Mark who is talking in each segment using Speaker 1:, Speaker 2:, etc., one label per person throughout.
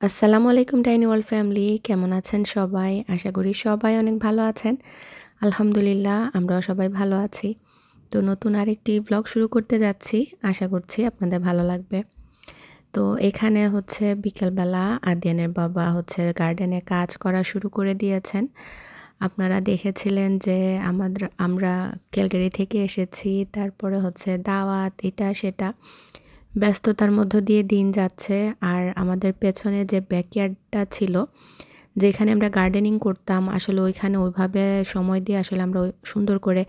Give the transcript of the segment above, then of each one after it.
Speaker 1: আসসালামু আলাইকুম tiny world family, কেমন আছেন সবাই? আশা করি সবাই অনেক ভালো আছেন। আলহামদুলিল্লাহ আমরাও সবাই ভালো আছি। তো নতুন আরেকটি ব্লগ শুরু করতে যাচ্ছি। আশা করছি আপনাদের ভালো লাগবে। তো এখানে হচ্ছে বিকেলবেলা আদিয়ানের বাবা হচ্ছে গার্ডেনে কাজ করা শুরু করে দিয়েছেন। আপনারা দেখেছিলেন যে আমরা ক্যালগারি থেকে এসেছি, তারপরে হচ্ছে দাওয়াত এটা সেটা ব্যস্ততার মধ্য দিয়ে দিন যাচ্ছে। আর আমাদের পেছনে যে ব্যাকইয়ার্ডটা ছিল, যেখানে আমরা গার্ডেনিং করতাম, আসলে ওইখানে ওইভাবে সময় দিয়ে আসলে আমরা সুন্দর করে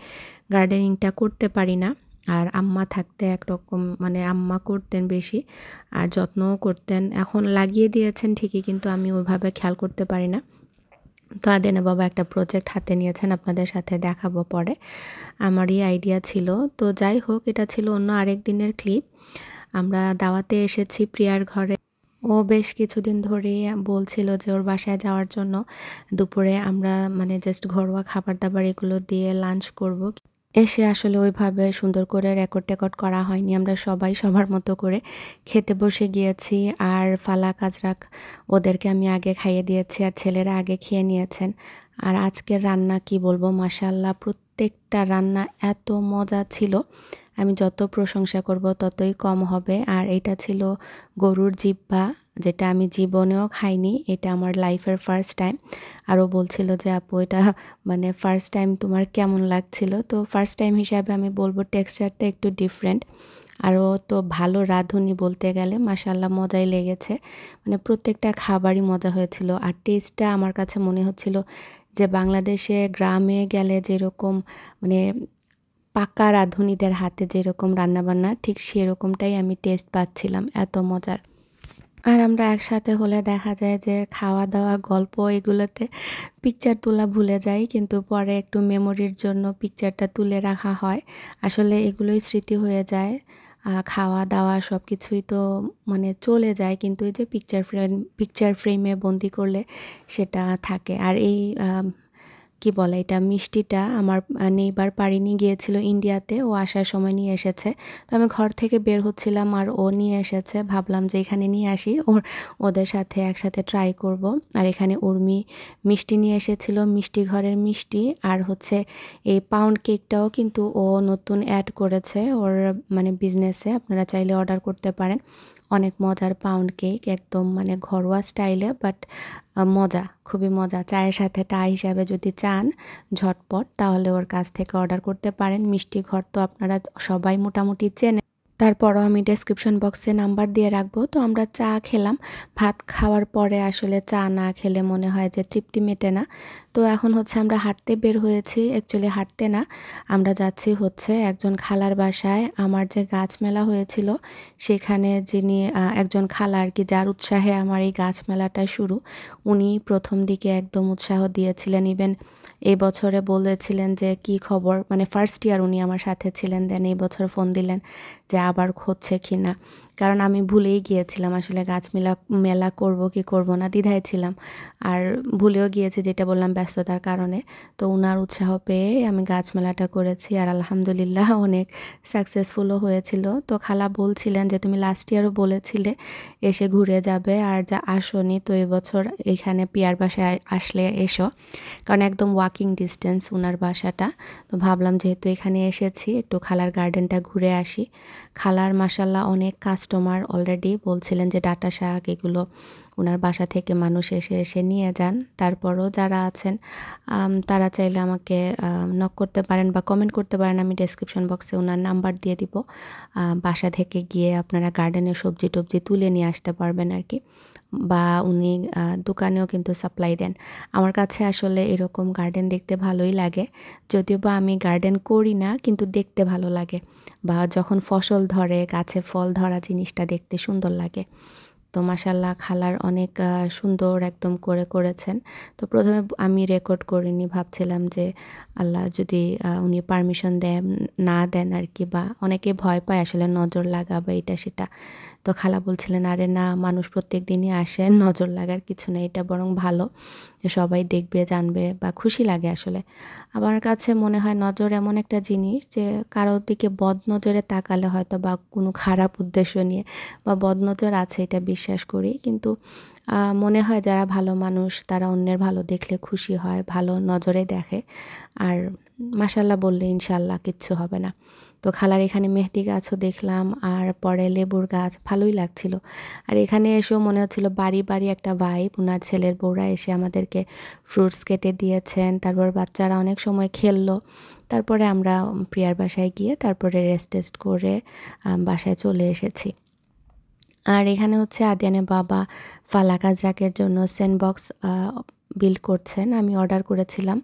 Speaker 1: গার্ডেনিংটা করতে পারি না। আর আম্মা থাকতে একরকম মানে আম্মা করতেন বেশি আর যত্নও করতেন। এখন লাগিয়ে দিয়েছেন ঠিকই, কিন্তু আমি ওইভাবে খেয়াল করতে পারি না। তো আদেনা বাবা একটা প্রজেক্ট হাতে নিয়েছেন, আপনাদের সাথে দেখাবো পরে। আমারই আইডিয়া ছিল। তো যাই হোক, এটা ছিল অন্য আরেক দিনের ক্লিপ। আমরা দাওয়াতে এসেছি প্রিয়ার ঘরে। ও বেশ কিছুদিন ধরেই বলছিল যে ওর বাসায় যাওয়ার জন্য। দুপুরে আমরা মানে জাস্ট ঘরোয়া খাবার দাবার এগুলো দিয়ে লাঞ্চ করব। এসে আসলে ওইভাবে সুন্দর করে রেকর্ড করা হয়নি। আমরা সবাই সবার মতো করে খেতে বসে গিয়েছি। আর ফালাক আজরাক ওদেরকে আমি আগে খাইয়ে দিয়েছি আর ছেলেরা আগে খেয়ে নিয়েছেন। আর আজকের রান্না কি বলবো, মাশাআল্লাহ প্রত্যেকটা রান্না এত মজা ছিল, আমি যত প্রশংসা করব ততই কম হবে। আর এটা ছিল গরুর জিহ্বা, যেটা আমি জীবনেও খাইনি। এটা আমার লাইফের ফার্স্ট টাইম। আরও বলছিল যে আপু এটা মানে ফার্স্ট টাইম তোমার কেমন লাগছিল? তো ফার্স্ট টাইম হিসাবে আমি বলবো টেক্সচারটা একটু ডিফারেন্ট। আরও তো ভালো রাঁধুনি বলতে গেলে, মাশাআল্লাহ মজাই লেগেছে। মানে প্রত্যেকটা খাবারই মজা হয়েছিল। আর টেস্টটা আমার কাছে মনে হচ্ছিল যে বাংলাদেশে গ্রামে গেলে যেরকম মানে পাকা রাঁধুনিদের হাতে যেরকম রান্নাবান্না, ঠিক সেরকমটাই আমি টেস্ট পাচ্ছিলাম, এত মজার। আর আমরা একসাথে হলে দেখা যায় যে খাওয়া দাওয়া গল্প এগুলোতে পিকচার তোলা ভুলে যাই, কিন্তু পরে একটু মেমোরির জন্য পিকচারটা তুলে রাখা হয়। আসলে এগুলোই স্মৃতি হয়ে যায়। খাওয়া দাওয়া সব কিছুই তো মানে চলে যায়, কিন্তু এই যে পিকচার ফ্রেমে বন্দি করলে সেটা থাকে। আর এই কি বলে এটা মিষ্টিটা আমার নেইবার পারিনি গিয়েছিল ইন্ডিয়াতে, ও আসার সময় নিয়ে এসেছে। তো আমি ঘর থেকে বের হচ্ছিলাম আর ও নিয়ে এসেছে, ভাবলাম যে এখানে নিয়ে আসি ওদের সাথে একসাথে ট্রাই করব। আর এখানে উর্মি মিষ্টি নিয়ে এসেছিল, মিষ্টি ঘরের মিষ্টি। আর হচ্ছে এই পাউন্ড কেকটাও কিন্তু ও নতুন অ্যাড করেছে ওর মানে বিজনেসে, আপনারা চাইলে অর্ডার করতে পারেন। অনেক মজার পাউন্ড কেক, একদম মানে ঘরোয়া স্টাইলে, বাট মজা, খুবই মজা। চায়ের সাথে চা হিসাবে যদি চান ঝটপট, তাহলে ওর কাছ থেকে অর্ডার করতে পারেন। মিষ্টি ঘর তো আপনারা সবাই মোটামুটি চেনেন। তারপরও আমি ডেসক্রিপশন বক্সে নাম্বার দিয়ে রাখবো। তো আমরা চা খেলাম। ভাত খাওয়ার পরে আসলে চা না খেলে মনে হয় যে তৃপ্তি মেটে না। তো এখন হচ্ছে আমরা হাঁটতে বের হয়েছি, অ্যাকচুয়ালি হাঁটতে না, আমরা যাচ্ছি হচ্ছে একজন খালার বাসায়। আমার যে গাছ মেলা হয়েছিল সেখানে যিনি একজন খালা আর কি, যার উৎসাহে আমার এই গাছ মেলাটা শুরু, উনি প্রথম দিকে একদম উৎসাহ দিয়েছিলেন। ইভেন এই বছরে বলেছিলেন যে কি খবর, মানে ফার্স্ট ইয়ার উনি আমার সাথে ছিলেন, দেন এই বছর ফোন দিলেন যে আবার হচ্ছে কি না। কারণ আমি ভুলেই গিয়েছিলাম আসলে গাছ মেলা করব কি করব না, দ্বিধায় ছিলাম। আর ভুলেও গিয়েছি, যেটা বললাম ব্যস্ততার কারণে। তো উনার উৎসাহ পেয়ে আমি গাছ মেলাটা করেছি আর আলহামদুলিল্লাহ অনেক সাকসেসফুলও হয়েছিল। তো খালা বলছিলেন যে তুমি লাস্ট ইয়ারও বলেছিলে এসে ঘুরে যাবে, আর যা আসোনি, তো এবছর এখানে পিয়ার বাসায় আসলে এসো, কারণ একদম ওয়াকিং ডিস্টেন্স ওনার বাসাটা। তো ভাবলাম যেহেতু এখানে এসেছি একটু খালার গার্ডেনটা ঘুরে আসি। খালার মাশাল্লাহ অনেক কাস্টমার অলরেডি বলছিলেন যে ডাঁটা শাক এগুলো ওনার বাসা থেকে মানুষ এসে এসে নিয়ে যান। তারপরও যারা আছেন তারা চাইলে আমাকে নক করতে পারেন বা কমেন্ট করতে পারেন, আমি ডেসক্রিপশন বক্সে ওনার নাম্বার দিয়ে দিব। বাসা থেকে গিয়ে আপনারা গার্ডেনের সবজি টবজি তুলে নিয়ে আসতে পারবেন আর কি। বা উনি দোকানেও কিন্তু সাপ্লাই দেন। আমার কাছে আসলে এরকম গার্ডেন দেখতে ভালোই লাগে, যদিও বা আমি গার্ডেন করি না, কিন্তু দেখতে ভালো লাগে। বা যখন ফসল ধরে গাছে ফল ধরা জিনিসটা দেখতে সুন্দর লাগে। তো মাশাল্লাহ খালার অনেক সুন্দর একদম করে করেছেন। তো প্রথমে আমি রেকর্ড করিনি, ভাবছিলাম যে আল্লাহ যদি উনি পারমিশন দেন না দেন আর কি, বা অনেকে ভয় পায় আসলে নজর লাগা বা এটা সেটা। তো খালা বলছিলেন আরে না, মানুষ প্রত্যেক দিনই আসে, নজর লাগার কিছু নেই, এটা বরং ভালো যে সবাই দেখবে জানবে বা খুশি লাগে আসলে। আমার কাছে মনে হয় নজর এমন একটা জিনিস যে কারোর দিকে বদনজরে তাকালে হয়তো বা কোনো খারাপ উদ্দেশ্য নিয়ে বা বদনজর আছে এটা বিশ্বাস করি, কিন্তু মনে হয় যারা ভালো মানুষ তারা অন্যের ভালো দেখলে খুশি হয়, ভালো নজরে দেখে। আর মাশাল্লাহ বললে ইনশাল্লাহ কিচ্ছু হবে না। তো খালার এখানে মেহেদি গাছও দেখলাম, আর পরে লেবুর গাছ, ভালোই লাগছিল। আর এখানে এসেও মনে হচ্ছিল বাড়ি বাড়ি একটা ভাইব, ওনার ছেলের বউরা এসে আমাদেরকে ফ্রুটস কেটে দিয়েছেন, তারপর বাচ্চারা অনেক সময় খেললো। তারপরে আমরা প্রিয়ার বাসায় গিয়ে তারপরে রেস্ট টেস্ট করে বাসায় চলে এসেছি। আর এখানে হচ্ছে আদিয়ানের বাবা ফালাক আজরাকের জন্য স্যান্ডবক্স বিল্ড করছেন। আমি অর্ডার করেছিলাম,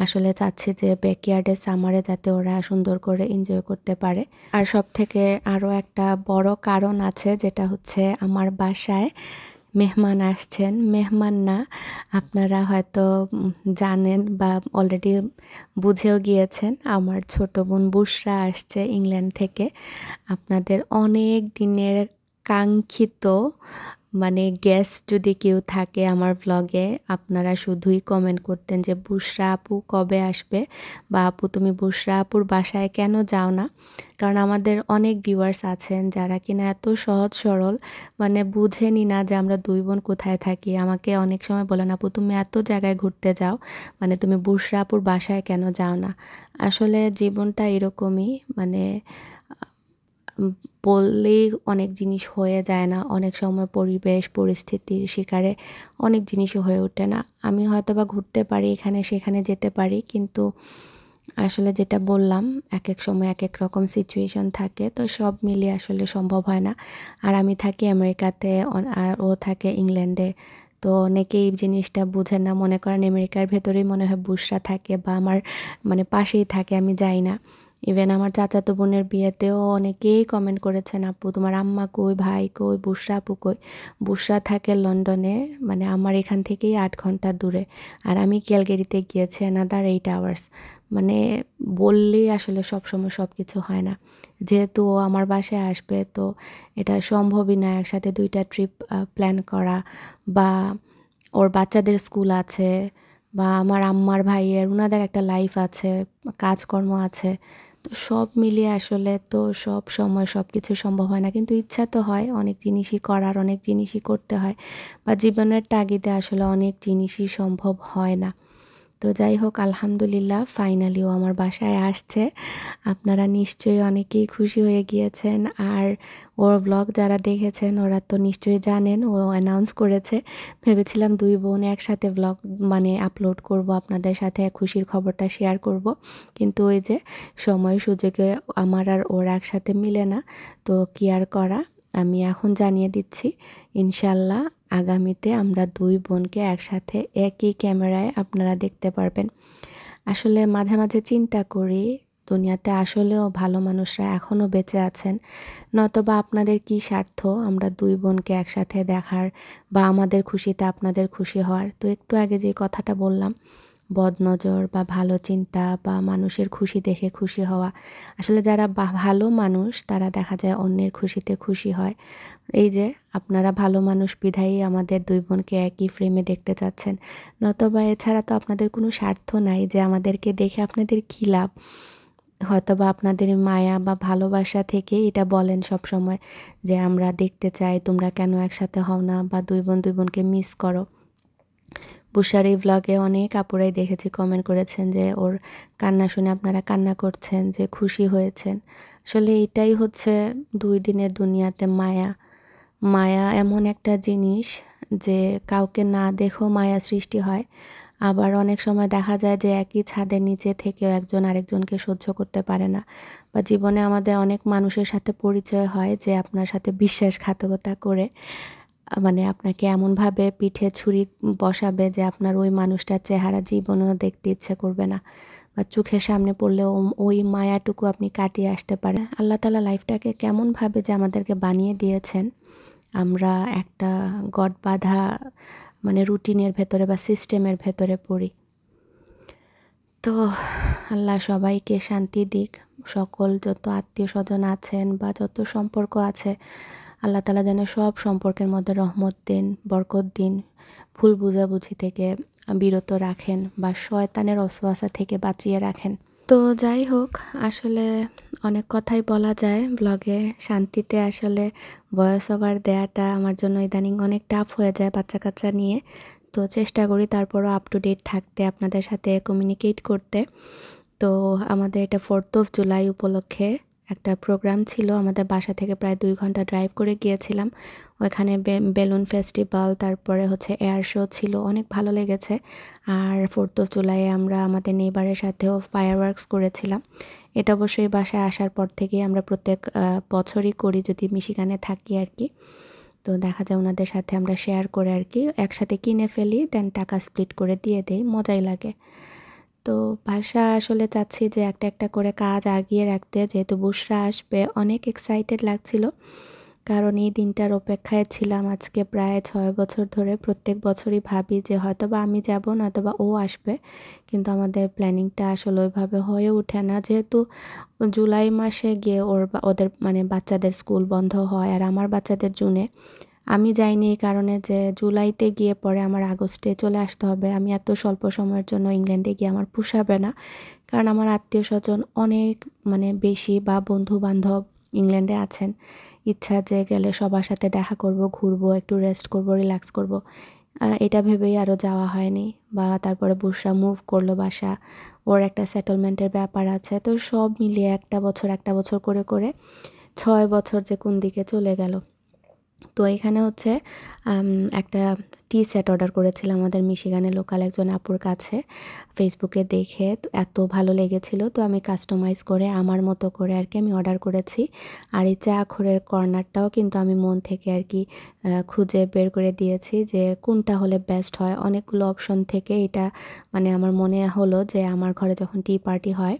Speaker 1: আসলে চাচ্ছি যে ব্যাকইয়ার্ডে সামারে যাতে ওরা সুন্দর করে এনজয় করতে পারে। আর সব থেকে আরও একটা বড় কারণ আছে, যেটা হচ্ছে আমার বাসায় মেহমান আসছেন। মেহমান না, আপনারা হয়তো জানেন বা অলরেডি বুঝেও গিয়েছেন, আমার ছোট বোন বুশরা আসছে ইংল্যান্ড থেকে। আপনাদের অনেক দিনের কাঙ্ক্ষিত মানে গেস্ট যদি কেউ থাকে আমার ব্লগে, আপনারা শুধুই কমেন্ট করতেন যে বুশরা আপু কবে আসবে, বা আপু তুমি বুশরা আপুর বাসায় কেন যাও না। কারণ আমাদের অনেক ভিউয়ার্স আছেন যারা কিনা এত সহজ সরল, মানে বুঝেনি না যে আমরা দুই বোন কোথায় থাকি। আমাকে অনেক সময় বলেন আপু তুমি এত জায়গায় ঘুরতে যাও, মানে তুমি বুশরা আপুর বাসায় কেন যাও না। আসলে জীবনটা এরকমই, মানে বললেই অনেক জিনিস হয়ে যায় না, অনেক সময় পরিবেশ পরিস্থিতির শিকারে অনেক জিনিসই হয়ে ওঠে না। আমি হয়তো বা ঘুরতে পারি, এখানে সেখানে যেতে পারি, কিন্তু আসলে যেটা বললাম এক এক সময় এক এক রকম সিচুয়েশন থাকে, তো সব মিলিয়ে আসলে সম্ভব হয় না। আর আমি থাকি আমেরিকাতে, আর ও থাকে ইংল্যান্ডে। তো অনেকেই জিনিসটা বুঝেন না, মনে করেন আমেরিকার ভেতরেই মনে হয় বুশরা থাকে বা আমার মানে পাশেই থাকে, আমি যাই না। ইভেন আমার চাচাতো বোনের বিয়েতেও অনেকেই কমেন্ট করেছেন আপু তোমার আম্মা কই, ভাই কই, বুশরা আপু কই। বুশরা থাকে লন্ডনে, মানে আমার এখান থেকেই 8 ঘন্টা দূরে, আর আমি ক্যালগেরিতে গিয়েছি অ্যানাদার 8 আওয়ার্স। মানে বললেই আসলে সবসময় সব কিছু হয় না। যেহেতু ও আমার বাসায় আসবে, তো এটা সম্ভবই না একসাথে 2টা ট্রিপ প্ল্যান করা, বা ওর বাচ্চাদের স্কুল আছে, বা আমার আম্মার ভাইয়ের ওনাদের একটা লাইফ আছে, কাজকর্ম আছে। তো সব মিলিয়ে আসলে তো সব সময় সব কিছু সম্ভব হয় না, কিন্তু ইচ্ছা তো হয় অনেক জিনিসই করার, অনেক জিনিসই করতে হয়, বা জীবনের তাগিদে আসলে অনেক জিনিসই সম্ভব হয় না। তো যাই হোক আলহামদুলিল্লাহ ফাইনালিও আমার বাসায় আসছে। আপনারা নিশ্চয়ই অনেকেই খুশি হয়ে গিয়েছেন, আর ওর ব্লগ যারা দেখেছেন ওরা তো নিশ্চয়ই জানেন, ও অ্যানাউন্স করেছে। ভেবেছিলাম দুই বোন একসাথে ব্লগ মানে আপলোড করব, আপনাদের সাথে খুশির খবরটা শেয়ার করব, কিন্তু ওই যে সময় সুযোগে আমার আর ওর একসাথে মিলে না। তো কি আর করা, আমি এখন জানিয়ে দিচ্ছি ইনশাল্লাহ আগামীতে আমরা দুই বোনকে একসাথে একই ক্যামেরায় আপনারা দেখতে পারবেন। আসলে মাঝে মাঝে চিন্তা করি দুনিয়াতে আসলেও ভালো মানুষরা এখনও বেঁচে আছেন, নতবা আপনাদের কি স্বার্থ আমরা দুই বোনকে একসাথে দেখার বা আমাদের খুশিতে আপনাদের খুশি হওয়ার। তো একটু আগে যে কথাটা বললাম, বদনজর বা ভালো চিন্তা বা মানুষের খুশি দেখে খুশি হওয়া, আসলে যারা ভালো মানুষ তারা দেখা যায় অন্যের খুশিতে খুশি হয়। এই যে আপনারা ভালো মানুষ বিধায়ী আমাদের দুই বোনকে একই ফ্রেমে দেখতে চাচ্ছেন, নতবা এছাড়া তো আপনাদের কোনো স্বার্থ নাই যে আমাদেরকে দেখে আপনাদের কী লাভ। হয়তোবা আপনাদের মায়া বা ভালোবাসা থেকে এটা বলেন সব সময় যে আমরা দেখতে চাই তোমরা কেন একসাথে হও না, বা দুই বোনকে মিস করো। বুশার এই ভ্লগে অনেক আপুরাই দেখেছি কমেন্ট করেছেন যে ওর কান্না শুনে আপনারা কান্না করছেন, যে খুশি হয়েছেন। আসলে এটাই হচ্ছে 2 দিনের দুনিয়াতে মায়া। মায়া এমন একটা জিনিস যে কাউকে না দেখেও মায়া সৃষ্টি হয়। আবার অনেক সময় দেখা যায় যে একই ছাদের নিচে থেকেও একজন আরেকজনকে সহ্য করতে পারে না। বা জীবনে আমাদের অনেক মানুষের সাথে পরিচয় হয় যে আপনার সাথে বিশ্বাসঘাতকতা করে, মানে আপনাকে এমনভাবে পিঠে ছুরি বসাবে যে আপনার ওই মানুষটার চেহারা জীবনেও দেখতে ইচ্ছে করবে না, বা চোখের সামনে পড়লেও ওই মায়াটুকু আপনি কাটিয়ে আসতে পারেন। আল্লাহ তাআলা লাইফটাকে কেমনভাবে যে আমাদেরকে বানিয়ে দিয়েছেন, আমরা একটা গট বাঁধা মানে রুটিনের ভেতরে বা সিস্টেমের ভেতরে পড়ি। তো আল্লাহ সবাইকে শান্তি দিক, সকল যত আত্মীয় স্বজন আছেন বা যত সম্পর্ক আছে আল্লাহ তাআলা যেন সব সম্পর্কের মধ্যে রহমত দিন, বরকত দিন, ভুল বোঝাবুঝি থেকে বিরত রাখেন বা শয়তানের ওয়াসওয়াসা থেকে বাঁচিয়ে রাখেন। তো যাই হোক, আসলে অনেক কথাই বলা যায় ব্লগে। শান্তিতে আসলে ভয়েস ওভার দেওয়াটা আমার জন্য ইদানিং অনেক টাফ হয়ে যায় বাচ্চা কাচ্চা নিয়ে। তো চেষ্টা করি তারপরও আপ টু ডেট থাকতে, আপনাদের সাথে কমিউনিকেট করতে। তো আমাদের এটা 4th of July উপলক্ষে একটা প্রোগ্রাম ছিল। আমাদের বাসা থেকে প্রায় 2 ঘন্টা ড্রাইভ করে গিয়েছিলাম। ওইখানে বেলুন ফেস্টিভ্যাল, তারপরে হচ্ছে এয়ার শো ছিল, অনেক ভালো লেগেছে। আর 4th of July আমরা আমাদের নেইবারের সাথেও ফায়ারওয়ার্কস করেছিলাম। এটা অবশ্যই বাসায় আসার পর থেকেই আমরা প্রত্যেক বছরই করি যদি মিশিগানে থাকি আর কি। তো দেখা যায় ওনাদের সাথে আমরা শেয়ার করে আর কি একসাথে কিনে ফেলি, দেন টাকা স্প্লিট করে দিয়ে দেই, মজাই লাগে। তো বাসা আসলে চাচ্ছি যে একটা একটা করে কাজ আগিয়ে রাখতে, যেহেতু বুশরা আসবে অনেক এক্সাইটেড লাগছিল, কারণ এই দিনটার অপেক্ষায় ছিলাম আজকে প্রায় 6 বছর ধরে। প্রত্যেক বছরই ভাবি যে হয়তোবা আমি যাব, নয়তোবা ও আসবে, কিন্তু আমাদের প্ল্যানিংটা আসলে ওইভাবে হয়ে ওঠে না, যেহেতু জুলাই মাসে গিয়ে ওদের মানে বাচ্চাদের স্কুল বন্ধ হয় আর আমার বাচ্চাদের জুনে। আমি যাইনি এই কারণে যে জুলাইতে গিয়ে পরে আমার আগস্টে চলে আসতে হবে। আমি এত স্বল্প সময়ের জন্য ইংল্যান্ডে গিয়ে আমার পোষাবে না, কারণ আমার আত্মীয় স্বজন অনেক মানে বেশি বা বন্ধু বান্ধব ইংল্যান্ডে আছেন। ইচ্ছা যে গেলে সবার সাথে দেখা করব, ঘুরবো, একটু রেস্ট করব, রিল্যাক্স করব। এটা ভেবেই আরও যাওয়া হয়নি। বা তারপরে বুশরা মুভ করলো বাসা, ওর একটা সেটেলমেন্টের ব্যাপার আছে। তো সব মিলিয়ে একটা বছর করে করে 6 বছর যে কোন দিকে চলে গেল। তো এখানে হচ্ছে একটা টি সেট অর্ডার করেছিলাম আমাদের মিশিগানে লোকাল একজন আপুর কাছে, ফেসবুকে দেখে। তো এত ভালো লেগেছিল, তো আমি কাস্টমাইজ করে আমার মতো করে আর কি আমি অর্ডার করেছি। আর এই চা ঘরের কর্নারটাও কিন্তু আমি মন থেকে আর কি খুঁজে বের করে দিয়েছি যে কোনটা হলে বেস্ট হয়। অনেকগুলো অপশন থেকে এটা মানে আমার মনে হলো যে আমার ঘরে যখন টি পার্টি হয়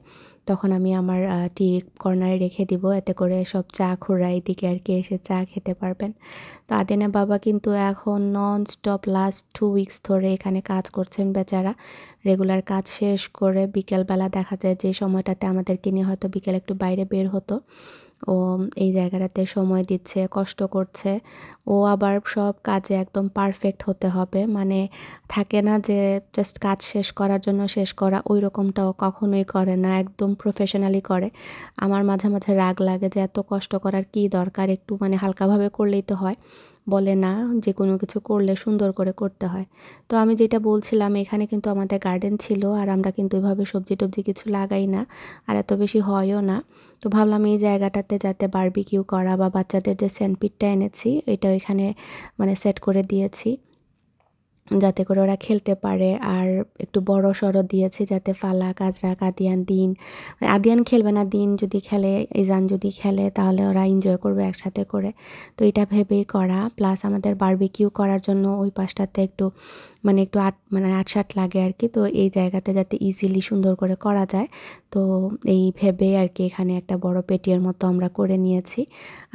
Speaker 1: তখন আমি আমার টি কর্নারে রেখে দিব, এতে করে সব চা খোররা এদিকে আর কি এসে চা খেতে পারবেন। তো আদিনা বাবা কিন্তু এখন নন স্টপ লাস্ট 2 উইকস ধরে এখানে কাজ করছেন বেচারা। রেগুলার কাজ শেষ করে বিকেলবেলা দেখা যায় যে সময়টাতে আমাদেরকে নিয়ে হয়তো বিকেলে একটু বাইরে বের হতো, ও এই জায়গাটাতে সময় দিচ্ছে, কষ্ট করছে। ও আবার সব কাজে একদম পারফেক্ট হতে হবে, মানে থাকে না যে জাস্ট কাজ শেষ করার জন্য শেষ করা, ওই রকমটাও কখনোই করে না, একদম প্রফেশনালি করে। আমার মাঝে মাঝে রাগ লাগে যে এত কষ্ট করার কি দরকার, একটু মানে হালকাভাবে করলেই তো হয়। বলে না, যে কোনো কিছু করলে সুন্দর করে করতে হয়। তো আমি যেটা বলছিলাম, এখানে কিন্তু আমাদের গার্ডেন ছিল আর আমরা কিন্তু ওইভাবে সবজি টবজি কিছু লাগাই না, আর এত বেশি হয়ও না। তো ভাবলাম এই জায়গাটাতে যাতে বারবিকিউ করা বা বাচ্চাদের যে স্যান্ডপিটটা এনেছি এটা ওইখানে মানে সেট করে দিয়েছি, যাতে করে ওরা খেলতে পারে। আর একটু বড় সড়ো দিয়েছি যাতে ফালাক, আজরাক, আদিয়ান, দিন, মানে আদিয়ান খেলবে না, দিন যদি খেলে, ইজান যদি খেলে তাহলে ওরা এনজয় করবে একসাথে করে। তো এটা ভেবেই করা, প্লাস আমাদের বারবিকিউ করার জন্য ওই পাশটাতে একটু মানে একটু আটসাট লাগে আর কি। তো এই জায়গাতে যাতে ইজিলি সুন্দর করে করা যায়, তো এই ভেবে আর কি এখানে একটা বড় পেটিয়ার মতো আমরা করে নিয়েছি।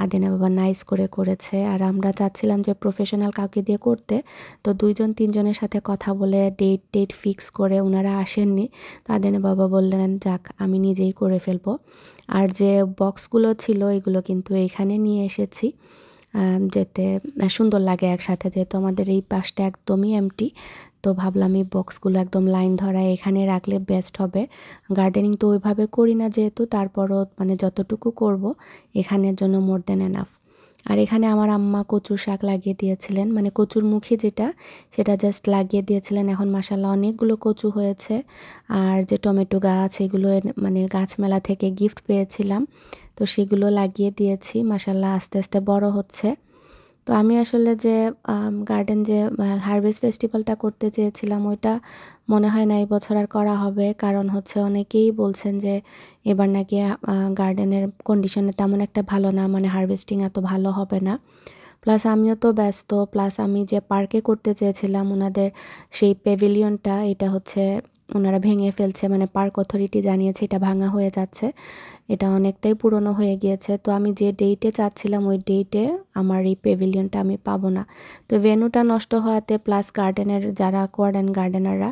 Speaker 1: আদিনা বাবা নাইস করে করেছে। আর আমরা চাচ্ছিলাম যে প্রফেশনাল কাউকে দিয়ে করতে, তো 2-3 জনের সাথে কথা বলে ডেট ফিক্স করে ওনারা আসেননি। তো আদিনা বাবা বললেন যাক আমি নিজেই করে ফেলবো। আর যে বক্সগুলো ছিল এগুলো কিন্তু এইখানে নিয়ে এসেছি, যেতে সুন্দর লাগে একসাথে, যেহেতু আমাদের এই পাশটা একদমই এমটি। তো ভাবলাম এই বক্সগুলো একদম লাইন ধরা এখানে রাখলে বেস্ট হবে। গার্ডেনিং তো ওইভাবে করি না যেহেতু, তারপরও মানে যতটুকু করব এখানের জন্য মোর দেন এনাফ। আর এখানে আমার আম্মা কচুর শাক লাগিয়ে দিয়েছিলেন, মানে কচুর মুখী যেটা, সেটা জাস্ট লাগিয়ে দিয়েছিলেন। এখন মাশাআল্লাহ অনেকগুলো কচু হয়েছে। আর যে টমেটো গাছ, এগুলো মানে গাছ মেলা থেকে গিফট পেয়েছিলাম, তো সেগুলো লাগিয়ে দিয়েছি। মাশাআল্লাহ আস্তে আস্তে বড় হচ্ছে। তো আমি আসলে যে গার্ডেন যে হারভেস্ট ফেস্টিভ্যালটা করতে চেয়েছিলাম ওইটা মনে হয় না এই বছর আর করা হবে, কারণ হচ্ছে অনেকেই বলছেন যে এবার নাকি গার্ডেনের কন্ডিশনে তেমন একটা ভালো না, মানে হারভেস্টিং এত ভালো হবে না। প্লাস আমিও তো ব্যস্ত, প্লাস আমি যে পার্কে করতে চেয়েছিলাম ওনাদের সেই প্যাভিলিয়নটা, এটা হচ্ছে ওনারা ভেঙে ফেলছে, মানে পার্ক অথরিটি জানিয়েছে এটা ভাঙা হয়ে যাচ্ছে, এটা অনেকটাই পুরনো হয়ে গিয়েছে। তো আমি যে ডেটে চাচ্ছিলাম ওই ডেটে আমার এই প্যাভিলিয়নটা আমি পাবো না। তো ভেন্যুটা নষ্ট হওয়াতে প্লাস গার্ডেনের যারা গার্ডেনাররা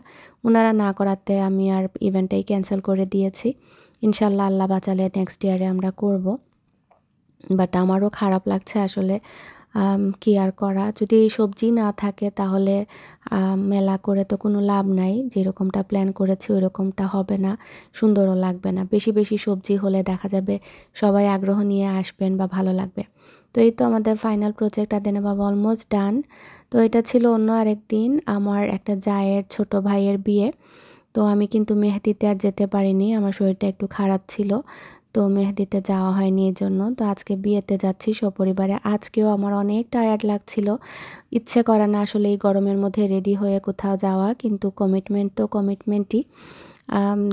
Speaker 1: ওনারা না করাতে আমি আর ইভেন্টটাই ক্যান্সেল করে দিয়েছি। ইনশাল্লাহ আল্লাহ বাঁচালে নেক্সট ইয়ারে আমরা করব। বাট আমারও খারাপ লাগছে আসলে। কি আর করা, যদি সবজি না থাকে তাহলে মেলা করে তো কোনো লাভ নাই। যেরকমটা প্ল্যান করেছি ওইরকমটা হবে না, সুন্দরও লাগবে না। বেশি বেশি সবজি হলে দেখা যাবে সবাই আগ্রহ নিয়ে আসবেন বা ভালো লাগবে। তো এই তো আমাদের ফাইনাল প্রজেক্ট আদেনা বাবা অলমোস্ট ডান। তো এটা ছিল অন্য আরেক দিন আমার একটা জায়ের ছোট ভাইয়ের বিয়ে। তো আমি কিন্তু মেহেদিতে আর যেতে পারিনি, আমার শরীরটা একটু খারাপ ছিল, তো মেহেদিতে যাওয়া হয়নি এর জন্য। তো আজকে বিয়েতে যাচ্ছি সপরিবারে। আজকেও আমার অনেক টায়ার্ড লাগছিল, ইচ্ছে করে না আসলে এই গরমের মধ্যে রেডি হয়ে কোথাও যাওয়া, কিন্তু কমিটমেন্ট তো কমিটমেন্টই,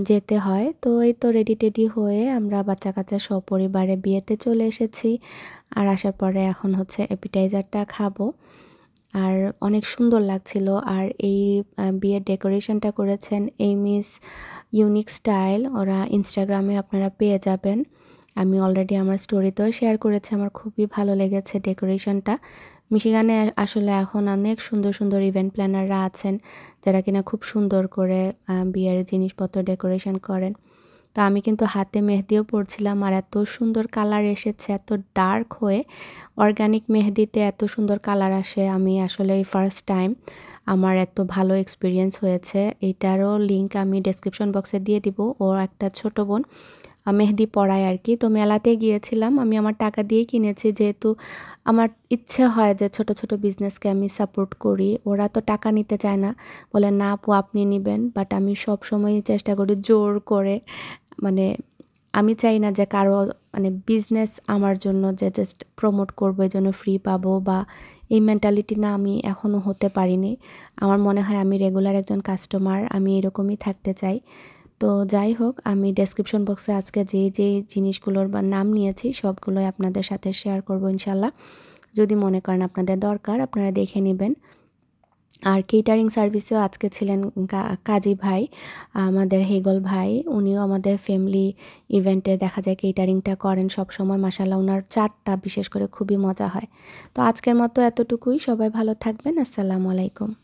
Speaker 1: যেতে হয়। তো এই তো রেডি টেডি হয়ে আমরা বাচ্চা কাচ্চা সপরিবারে বিয়েতে চলে এসেছি। আর আসার পরে এখন হচ্ছে অ্যাপিটাইজারটা খাবো। আর অনেক সুন্দর লাগছিল। আর এই বিয়ের ডেকোরেশনটা করেছেন এই মিস ইউনিক স্টাইল, ওরা ইনস্টাগ্রামে আপনারা পেয়ে যাবেন। আমি অলরেডি আমার স্টোরিতেও শেয়ার করেছি, আমার খুবই ভালো লেগেছে ডেকোরেশনটা। মিশিগানে আসলে এখন অনেক সুন্দর সুন্দর ইভেন্ট প্ল্যানাররা আছেন যারা কিনা খুব সুন্দর করে বিয়ের জিনিসপত্র ডেকোরেশন করেন। তো আমি কিন্তু হাতে মেহেদিও পরছিলাম, আর এত সুন্দর কালার এসেছে, এত ডার্ক হয়ে। অর্গানিক মেহেদিতে এত সুন্দর কালার আসে আমি আসলে এই ফার্স্ট টাইম, আমার এত ভালো এক্সপিরিয়েন্স হয়েছে। এটারও লিঙ্ক আমি ডেসক্রিপশন বক্সে দিয়ে দিব। ওর একটা ছোট বোন মেহেদি পড়ায় আর কি। তো মেলাতে গিয়েছিলাম, আমি আমার টাকা দিয়েই কিনেছি, যেহেতু আমার ইচ্ছে হয় যে ছোট ছোট বিজনেসকে আমি সাপোর্ট করি। ওরা তো টাকা নিতে চায় না, বলে না আপু আপনি নেবেন, বাট আমি সব সময় চেষ্টা করি জোর করে, মানে আমি চাই না যে কারো মানে বিজনেস আমার জন্য যে জাস্ট প্রমোট করবো এই জন্য ফ্রি পাবো, বা এই মেন্টালিটি না, আমি এখনও হতে পারিনি। আমার মনে হয় আমি রেগুলার একজন কাস্টমার, আমি এরকমই থাকতে চাই। তো যাই হোক, আমি ডেসক্রিপশন বক্সে আজকে যে যে জিনিসগুলোর বা নাম নিয়েছি সবগুলোই আপনাদের সাথে শেয়ার করব ইনশাল্লাহ। যদি মনে করেন আপনাদের দরকার আপনারা দেখে নেবেন। আর কেটারিং সার্ভিসেও আজকে ছিলেন কাজী ভাই, আমাদের হেগল ভাই। উনিও আমাদের ফ্যামিলি ইভেন্টে দেখা যায় কেটারিংটা করেন সব সময়। মাশাআল্লাহ ওনার চাটটা বিশেষ করে খুবই মজা হয়। তো আজকের মতো এতটুকুই, সবাই ভালো থাকবেন। আসসালামু আলাইকুম।